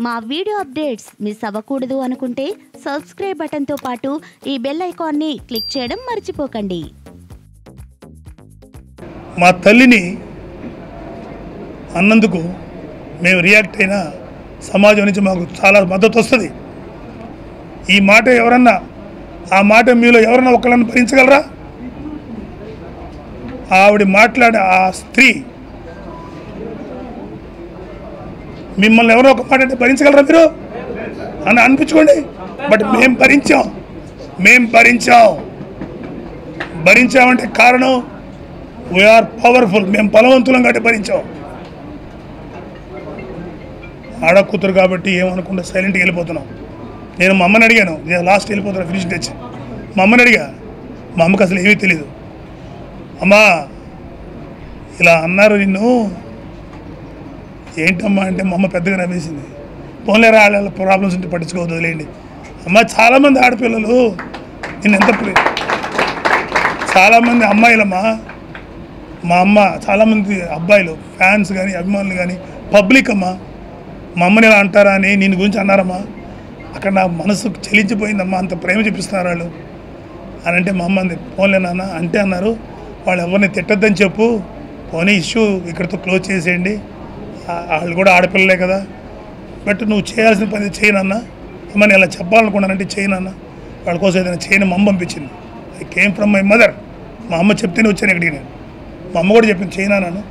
మా video updates miss అవ్వకూడదు అనుకుంటే సబ్స్క్రైబ్ బటన్తో పాటు ఈ బెల్ ఐకాన్ని క్లిక్ చేయడం మర్చిపోకండి. మా తల్లిని అన్నందుకు మేము రియాక్ట్ అయినా సమాజం నుంచి మాకు చాలా మద్దతు వస్తుంది. ఈ మాట ఎవరన్నా ఆ మాట మీలో ఎవరన్నా ఒకళ్ళని భరించగలరా? ఆవిడ మాట్లాడే ఆ స్త్రీ మిమ్మల్ని ఎవరో ఒక మాట అంటే భరించగలరా మీరు అని అనిపించుకోండి. బట్ మేము భరించామంటే కారణం వీఆర్ పవర్ఫుల్. మేము బలవంతులం కాబట్టి భరించాం. ఆడకూతురు కాబట్టి ఏమనుకుంటే సైలెంట్గా వెళ్ళిపోతున్నాం. నేను మా అమ్మని అడిగాను, లాస్ట్ వెళ్ళిపోతున్నా ఫినిష్ తెచ్చి మా అమ్మని అడిగా. మా అమ్మకి అసలు ఏమీ తెలియదు. అమ్మా ఇలా అన్నారు నిన్ను, ఏంటమ్మా అంటే మా అమ్మ పెద్దగా నవ్వేసింది. పోన్లేరా వాళ్ళ ప్రాబ్లమ్స్ ఉంటే పట్టించుకోవద్దు, వదిలేయండి. అమ్మ చాలామంది ఆడపిల్లలు నేను ఎంత చాలామంది అమ్మాయిలమ్మా, మా అమ్మ చాలామంది అబ్బాయిలు ఫ్యాన్స్ కానీ అభిమానులు కానీ పబ్లిక్ అమ్మా మా అమ్మని ఇలా అంటారా అని నేను గురించి అన్నారమ్మా. అక్కడ నా మనసు చెలించిపోయిందమ్మా, అంత ప్రేమ చూపిస్తున్నారు వాళ్ళు అని అంటే మా అమ్మ అంది, పోన్లే నాన్న అంటే అన్నారు, వాళ్ళు ఎవరిని తిట్టద్దని చెప్పు, పోనీ ఇష్యూ ఇక్కడితో క్లోజ్ చేసేయండి, వాళ్ళు కూడా ఆడపిల్లలే కదా, బట్ నువ్వు చేయాల్సిన పని చేయనన్న, అమ్మ నేను ఇలా చెప్పాలనుకున్నానంటే చేయనన్న, వాళ్ళ కోసం ఏదైనా చేయని మా అమ్మ పంపించింది. I came from my mother. మా అమ్మ చెప్తేనే వచ్చాను ఇక్కడికి. నేను మా అమ్మ కూడా చెప్పింది చేయనాను.